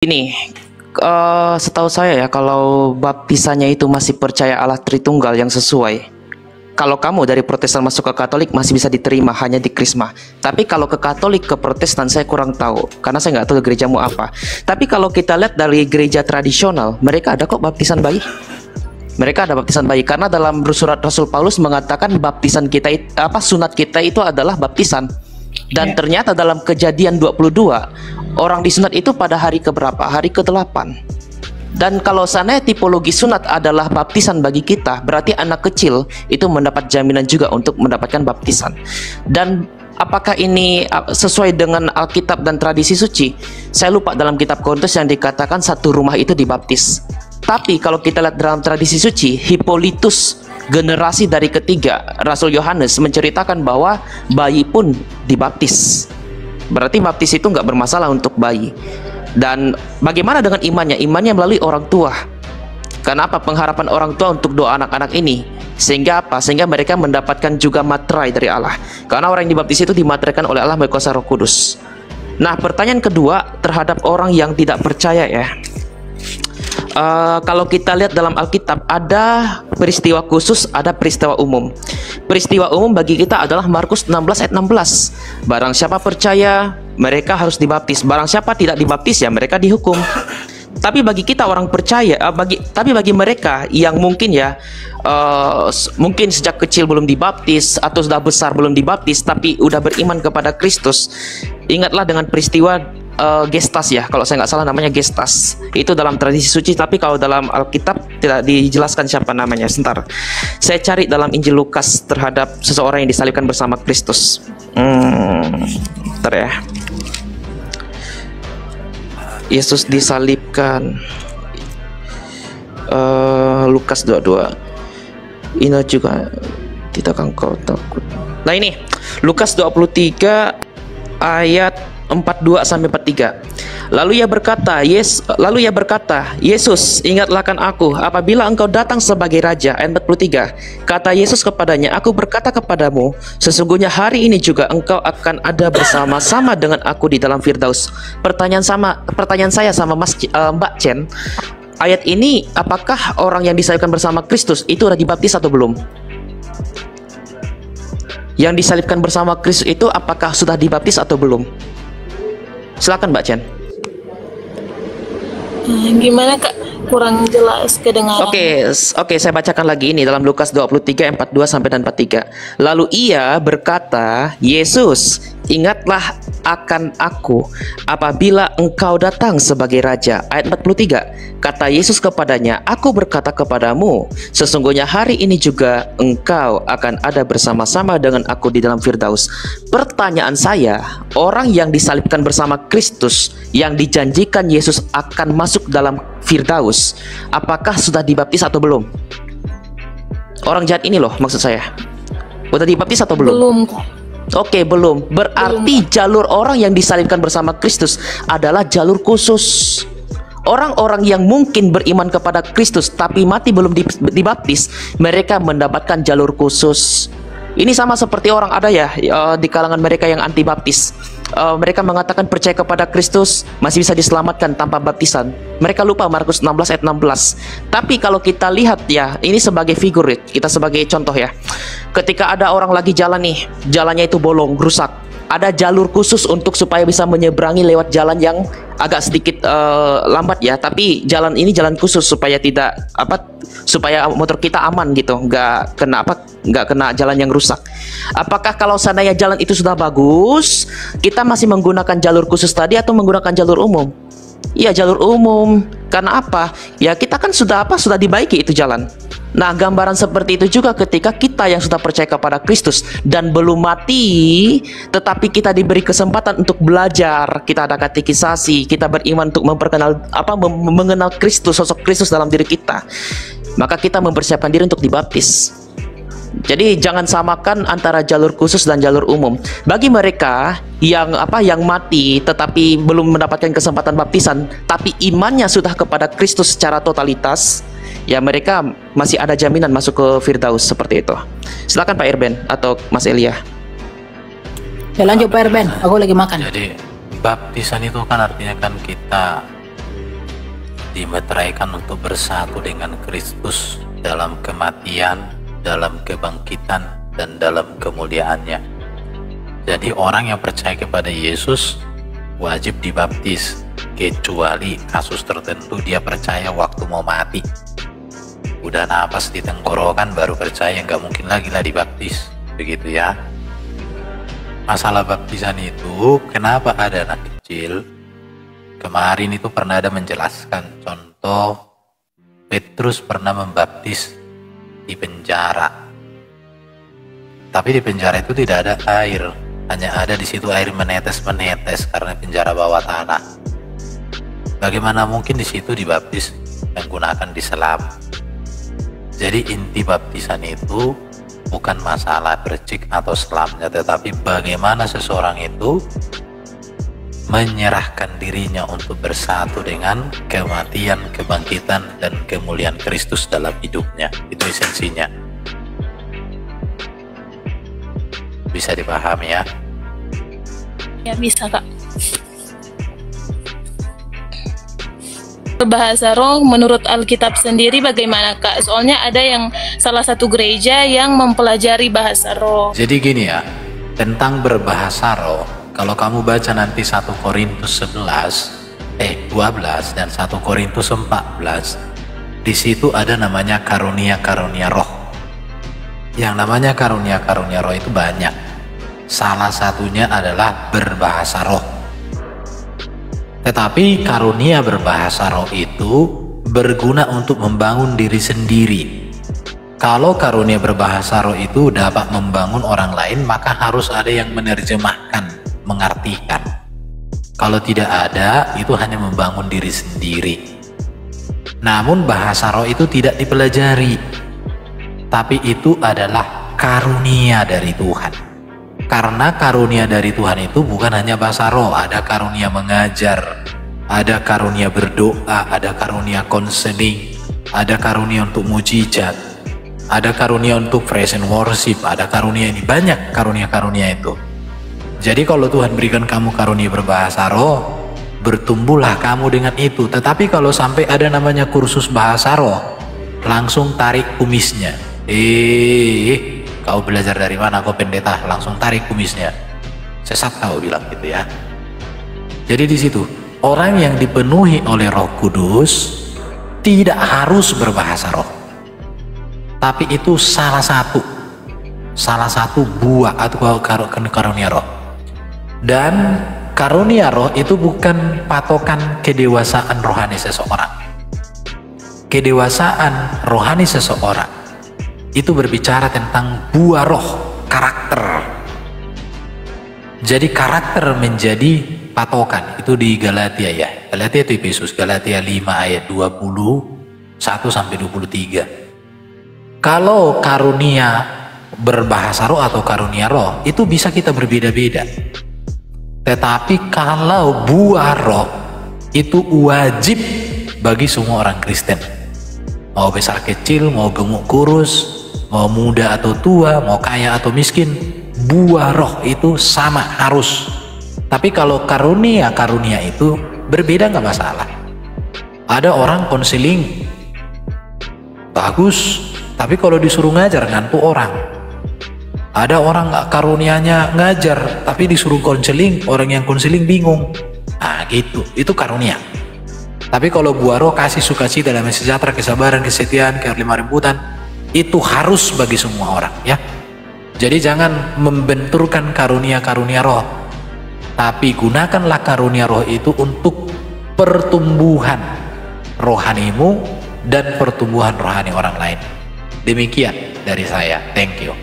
Ini, setahu saya ya, kalau baptisannya itu masih percaya Allah Tritunggal yang sesuai. Kalau kamu dari Protestan masuk ke Katolik masih bisa diterima hanya di Krisma. Tapi kalau ke Katolik ke Protestan saya kurang tahu, karena saya nggak tahu gerejamu apa. Tapi kalau kita lihat dari gereja tradisional, mereka ada kok baptisan bayi. Mereka ada baptisan bayi karena dalam surat Rasul Paulus mengatakan baptisan kita sunat kita itu adalah baptisan. Dan ternyata dalam Kejadian 22 orang disunat itu pada hari keberapa? Hari ke-8. Dan kalau seandainya tipologi sunat adalah baptisan bagi kita, berarti anak kecil itu mendapat jaminan juga untuk mendapatkan baptisan. Dan apakah ini sesuai dengan Alkitab dan tradisi suci? Saya lupa dalam kitab Korintus yang dikatakan satu rumah itu dibaptis. Tapi kalau kita lihat dalam tradisi suci, Hippolytus, generasi dari ketiga Rasul Yohanes, menceritakan bahwa bayi pun dibaptis. Berarti baptis itu nggak bermasalah untuk bayi. Dan bagaimana dengan imannya? Imannya melalui orang tua. Kenapa? Pengharapan orang tua untuk doa anak-anak ini. Sehingga apa? Sehingga mereka mendapatkan juga materai dari Allah. Karena orang yang dibaptis itu dimateraikan oleh Allah melalui kuasa Roh Kudus. Nah, pertanyaan kedua terhadap orang yang tidak percaya ya. Kalau kita lihat dalam Alkitab ada peristiwa khusus, ada peristiwa umum. Peristiwa umum bagi kita adalah Markus 16 ayat 16. Barang siapa percaya, mereka harus dibaptis. Barang siapa tidak dibaptis, ya mereka dihukum. Tapi bagi kita orang percaya, tapi bagi mereka yang mungkin ya, mungkin sejak kecil belum dibaptis atau sudah besar belum dibaptis, tapi udah beriman kepada Kristus, ingatlah dengan peristiwa gestas ya, kalau saya nggak salah namanya gestas. Itu dalam tradisi suci, tapi kalau dalam Alkitab tidak dijelaskan siapa namanya. Sebentar, saya cari dalam Injil Lukas terhadap seseorang yang disalibkan bersama Kristus. Bentar ya. Yesus disalibkan. Lukas 22. Ini juga tidak engkau takut. Nah ini Lukas 23 ayat 42 sampai 43. Lalu ia berkata, Yesus, ingatlah kan aku apabila engkau datang sebagai raja. Ayat 43. Kata Yesus kepadanya, aku berkata kepadamu, sesungguhnya hari ini juga engkau akan ada bersama-sama dengan aku di dalam Firdaus. Pertanyaan saya sama Mbak Chen, ayat ini apakah orang yang disalibkan bersama Kristus itu sudah dibaptis atau belum? Yang disalibkan bersama Kristus itu apakah sudah dibaptis atau belum? Silakan Mbak Chen. Gimana Kak? Kurang jelas kedengaran. Oke, saya bacakan lagi ini dalam Lukas 23 42 sampai dan 43. Lalu ia berkata, Yesus, ingatlah akan aku apabila engkau datang sebagai raja. Ayat 43. Kata Yesus kepadanya, aku berkata kepadamu, sesungguhnya hari ini juga engkau akan ada bersama-sama dengan aku di dalam Firdaus. Pertanyaan saya, orang yang disalibkan bersama Kristus, yang dijanjikan Yesus akan masuk dalam Firdaus, apakah sudah dibaptis atau belum? Orang jahat ini loh, maksud saya. Sudah dibaptis atau belum? Belum Kak. Oke, belum. Berarti jalur orang yang disalibkan bersama Kristus adalah jalur khusus. Orang-orang yang mungkin beriman kepada Kristus tapi mati belum dibaptis, mereka mendapatkan jalur khusus. Ini sama seperti orang ada ya, di kalangan mereka yang anti baptis. Mereka mengatakan percaya kepada Kristus masih bisa diselamatkan tanpa baptisan. Mereka lupa Markus 16 ayat 16. Tapi kalau kita lihat ya, ini sebagai figurit, kita sebagai contoh ya. Ketika ada orang lagi jalan nih, jalannya itu bolong, rusak, ada jalur khusus untuk supaya bisa menyeberangi lewat jalan yang agak sedikit lambat ya, tapi jalan ini jalan khusus supaya tidak supaya motor kita aman gitu, nggak kena jalan yang rusak. Apakah kalau seandainya jalan itu sudah bagus, kita masih menggunakan jalur khusus tadi atau menggunakan jalur umum? Iya, jalur umum. Karena apa? Ya kita kan sudah dibaiki itu jalan. Nah, gambaran seperti itu juga ketika kita yang sudah percaya kepada Kristus dan belum mati, tetapi kita diberi kesempatan untuk belajar, kita ada katekisasi, kita beriman untuk mengenal Kristus, sosok Kristus dalam diri kita. Maka kita mempersiapkan diri untuk dibaptis. Jadi jangan samakan antara jalur khusus dan jalur umum. Bagi mereka yang mati tetapi belum mendapatkan kesempatan baptisan, tapi imannya sudah kepada Kristus secara totalitas, ya mereka masih ada jaminan masuk ke Firdaus seperti itu. Silakan Pak Irben atau Mas Elia. Ya lanjut Pak Irben, aku lagi makan. Jadi baptisan itu kan artinya kan kita dimeteraikan untuk bersatu dengan Kristus dalam kematian, dalam kebangkitan, dan dalam kemuliaannya. Jadi orang yang percaya kepada Yesus wajib dibaptis, kecuali kasus tertentu dia percaya waktu mau mati. Udah napas di tenggorokan baru percaya, nggak mungkin lagi lah dibaptis. Begitu ya. Masalah baptisan itu, kenapa ada anak kecil? Kemarin itu pernah ada menjelaskan contoh Petrus pernah membaptis di penjara. Tapi di penjara itu tidak ada air, hanya ada di situ air menetes-menetes karena penjara bawah tanah. Bagaimana mungkin di situ dibaptis menggunakan diselam? Jadi inti baptisan itu bukan masalah percik atau selamnya, tetapi bagaimana seseorang itu menyerahkan dirinya untuk bersatu dengan kematian, kebangkitan, dan kemuliaan Kristus dalam hidupnya. Itu esensinya. Bisa dipahami ya? Ya bisa Kak. Berbahasa roh menurut Alkitab sendiri bagaimana Kak? Soalnya ada yang salah satu gereja yang mempelajari bahasa roh. Jadi gini ya, tentang berbahasa roh, kalau kamu baca nanti 1 Korintus 12 dan 1 Korintus 14, di situ ada namanya karunia-karunia roh. Yang namanya karunia-karunia roh itu banyak. Salah satunya adalah berbahasa roh. Tetapi karunia berbahasa roh itu berguna untuk membangun diri sendiri. Kalau karunia berbahasa roh itu dapat membangun orang lain, maka harus ada yang menerjemahkan, mengartikan. Kalau tidak ada, itu hanya membangun diri sendiri. Namun bahasa roh itu tidak dipelajari, tapi itu adalah karunia dari Tuhan. Karena karunia dari Tuhan itu bukan hanya bahasa roh, ada karunia mengajar, ada karunia berdoa, ada karunia konseling, ada karunia untuk mujizat, ada karunia untuk praise and worship, ada karunia ini, banyak karunia-karunia itu. Jadi kalau Tuhan berikan kamu karunia berbahasa roh, bertumbuhlah kamu dengan itu. Tetapi kalau sampai ada namanya kursus bahasa roh, langsung tarik kumisnya. Kau belajar dari mana kau pendeta? Langsung tarik kumisnya. Sesat kau bilang gitu ya. Jadi di situ orang yang dipenuhi oleh Roh Kudus tidak harus berbahasa roh. Tapi itu salah satu buah atau karunia roh. Dan karunia roh itu bukan patokan kedewasaan rohani seseorang. Kedewasaan rohani seseorang itu berbicara tentang buah roh, karakter. Jadi karakter menjadi patokan. Itu di Galatia ya. Galatia itu Efesus, Galatia 5 ayat 21-23. Kalau karunia berbahasa roh atau karunia roh itu bisa kita berbeda-beda. Tetapi kalau buah roh itu wajib bagi semua orang Kristen. Mau besar kecil, mau gemuk kurus, mau muda atau tua, mau kaya atau miskin, buah roh itu sama, harus. Tapi kalau karunia itu berbeda, nggak masalah. Ada orang konseling bagus, tapi kalau disuruh ngajar ngantuk orang. Ada orang nggak karunianya ngajar, tapi disuruh konseling, orang yang konseling bingung. Nah gitu, itu karunia. Tapi kalau buah roh kasih sukacita, damai sejahtera, kesabaran, kesetiaan, kelemah lembutan, itu harus bagi semua orang ya. Jadi jangan membenturkan karunia-karunia roh, tapi gunakanlah karunia roh itu untuk pertumbuhan rohanimu dan pertumbuhan rohani orang lain. Demikian dari saya. Thank you.